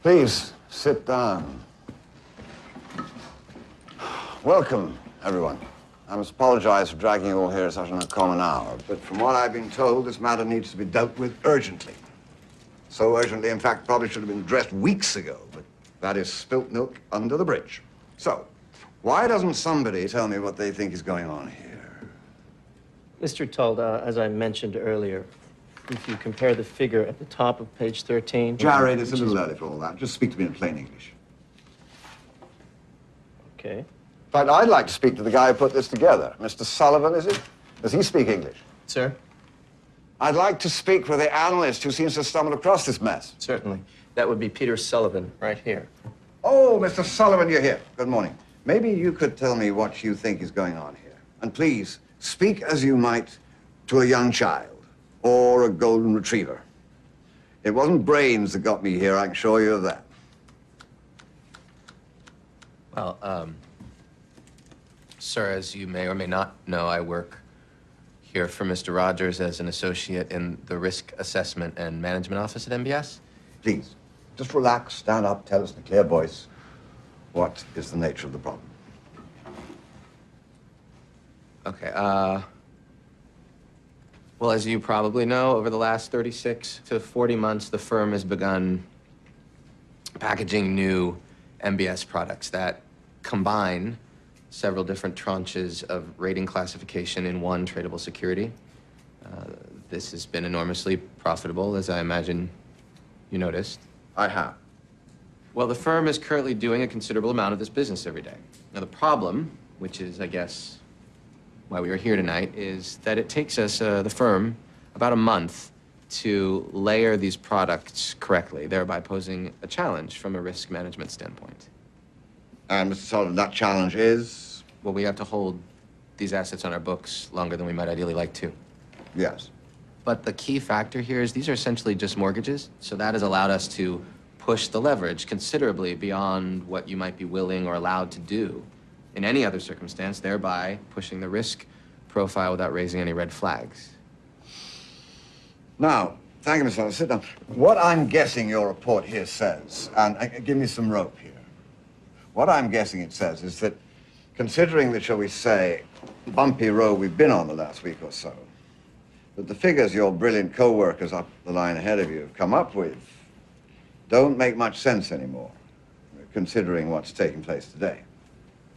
Please, sit down. Welcome, everyone. I must apologize for dragging you all here at such an uncommon hour, but from what I've been told, this matter needs to be dealt with urgently. So urgently, in fact, probably should have been addressed weeks ago, but that is spilt milk under the bridge. So, why doesn't somebody tell me what they think is going on here? Mr. Tull, as I mentioned earlier, if you compare the figure at the top of page 13... Jared, it's a little early for all that. Just speak to me in plain English. Okay. In fact, I'd like to speak to the guy who put this together. Mr. Sullivan, is it? Does he speak English? Sir? I'd like to speak with the analyst who seems to have stumbled across this mess. Certainly. That would be Peter Sullivan, right here. Oh, Mr. Sullivan, you're here. Good morning. Maybe you could tell me what you think is going on here. And please, speak as you might to a young child or a golden retriever. It wasn't brains that got me here, I can assure you of that. Well, sir, as you may or may not know, I work here for Mr. Rogers as an associate in the Risk Assessment and Management Office at MBS. Please, just relax, stand up, tell us in a clear voice what is the nature of the problem. Okay, well, as you probably know, over the last 36 to 40 months, the firm has begun packaging new MBS products that combine several different tranches of rating classification in one tradable security. This has been enormously profitable, as I imagine you noticed. I have. Well, the firm is currently doing a considerable amount of this business every day. Now, the problem, which is, I guess, why we are here tonight, is that it takes us, the firm, about a month to layer these products correctly, thereby posing a challenge from a risk management standpoint. And Mr. Sullivan, that challenge is? Well, we have to hold these assets on our books longer than we might ideally like to. Yes. But the key factor here is these are essentially just mortgages, so that has allowed us to push the leverage considerably beyond what you might be willing or allowed to do in any other circumstance, thereby pushing the risk profile without raising any red flags. Now, thank you, Mr. Sullivan. Sit down. What I'm guessing your report here says, and give me some rope here. What I'm guessing it says is that, considering the, shall we say, bumpy road we've been on the last week or so, that the figures your brilliant co-workers up the line ahead of you have come up with don't make much sense anymore, considering what's taking place today.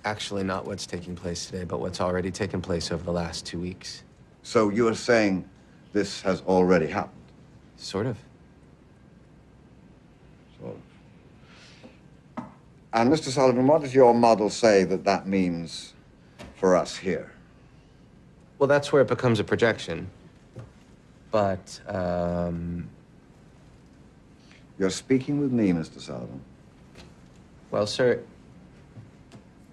Actually, not what's taking place today, but what's already taken place over the last 2 weeks. So you are saying this has already happened? Sort of. Sort of. And Mr. Sullivan, what does your model say that that means for us here? Well, that's where it becomes a projection. But, You're speaking with me, Mr. Sullivan. well, sir,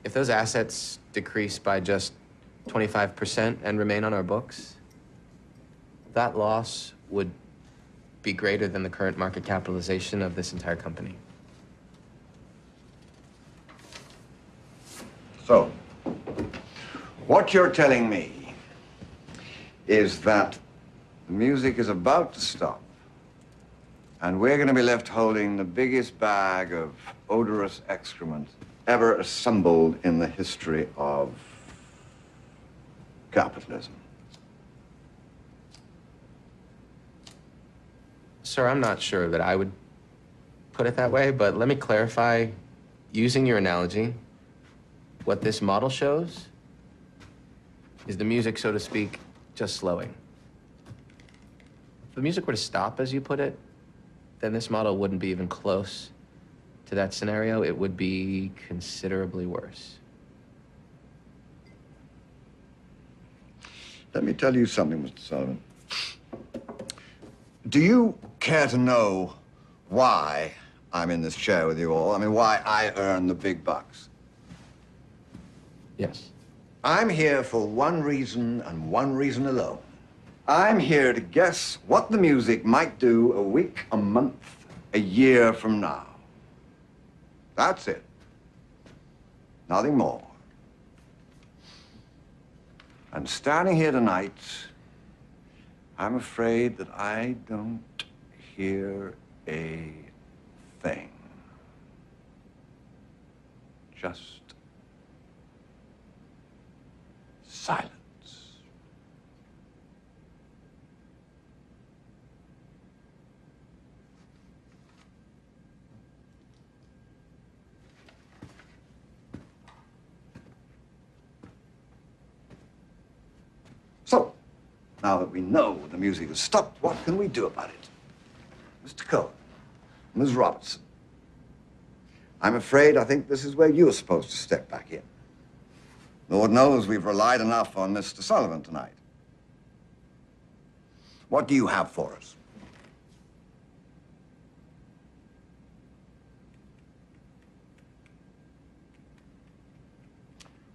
if those assets decrease by just 25% and remain on our books, that loss would be greater than the current market capitalization of this entire company. So, what you're telling me is that the music is about to stop, and we're going to be left holding the biggest bag of odorous excrement ever assembled in the history of capitalism. Sir, I'm not sure that I would put it that way, but let me clarify. Using your analogy, what this model shows is the music, so to speak, just slowing. If the music were to stop, as you put it, then this model wouldn't be even close to that scenario. It would be considerably worse. Let me tell you something, Mr. Sullivan. Do you care to know why I'm in this chair with you all? I mean, why I earn the big bucks? Yes. I'm here for one reason and one reason alone. I'm here to guess what the music might do a week, a month, a year from now. That's it. Nothing more. And standing here tonight, I'm afraid that I don't hear a thing. just silence. So, now that we know the music has stopped, what can we do about it? Mr. Cohen, Ms. Robertson, I'm afraid I think this is where you're supposed to step back in. Lord knows we've relied enough on Mr. Sullivan tonight. What do you have for us?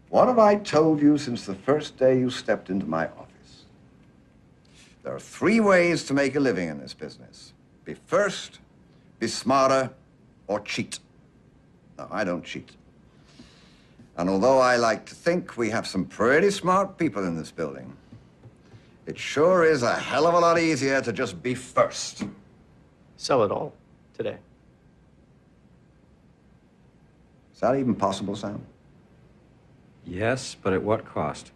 What have I told you since the first day you stepped into my office? There are three ways to make a living in this business. Be first, be smarter, or cheat. No, I don't cheat. And although I like to think we have some pretty smart people in this building, it sure is a hell of a lot easier to just be first. Sell it all today. Is that even possible, Sam? Yes, but at what cost?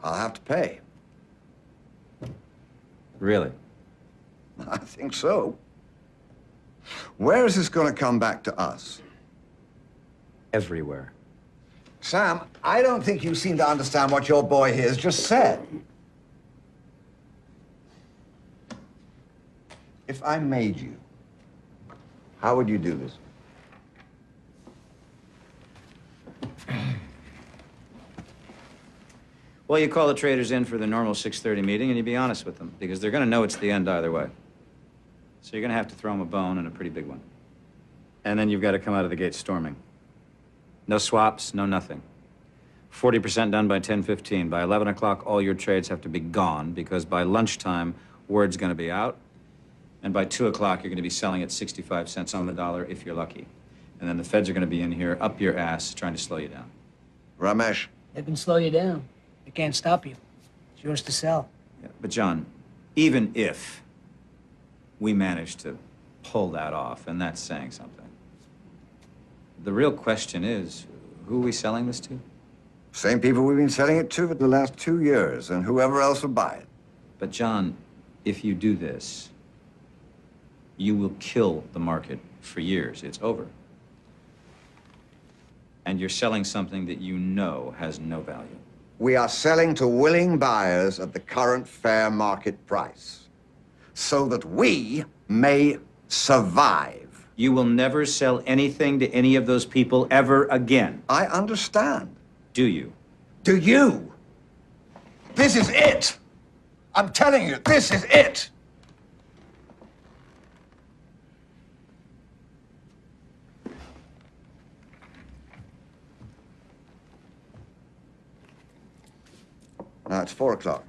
I'll have to pay. Really? I think so. Where is this going to come back to us? Everywhere. Sam, I don't think you seem to understand what your boy here has just said. If I made you, how would you do this? Well, you call the traders in for the normal 6:30 meeting and you be honest with them, because they're going to know it's the end either way. So you're going to have to throw them a bone, and a pretty big one. And then you've got to come out of the gate storming. No swaps, no nothing. 40% done by 10:15. By 11 o'clock, all your trades have to be gone, because by lunchtime, word's going to be out. And by 2 o'clock, you're going to be selling at 65 cents on the dollar if you're lucky. And then the feds are going to be in here up your ass trying to slow you down. Ramesh, They can slow you down. They can't stop you. It's yours to sell. Yeah, but John, even if we manage to pull that off, and that's saying something, the real question is, who are we selling this to? same people we've been selling it to for the last 2 years, and whoever else will buy it. But John, if you do this, you will kill the market for years. It's over. And you're selling something that you know has no value. We are selling to willing buyers at the current fair market price, so that we may survive. You will never sell anything to any of those people ever again. I understand. Do you? Do you? This is it. I'm telling you, this is it. Now, it's 4 o'clock.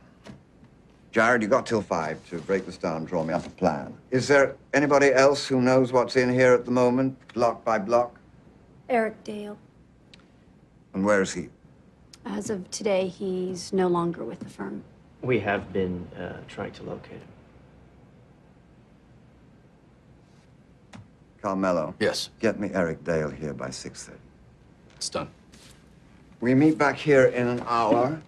Jared, you got till 5 to break this down and draw me up a plan. Is there anybody else who knows what's in here at the moment, block by block? Eric Dale. And where is he? As of today, he's no longer with the firm. We have been trying to locate him. Carmelo. Yes, Get me Eric Dale here by 6:30. it's done. We meet back here in an hour.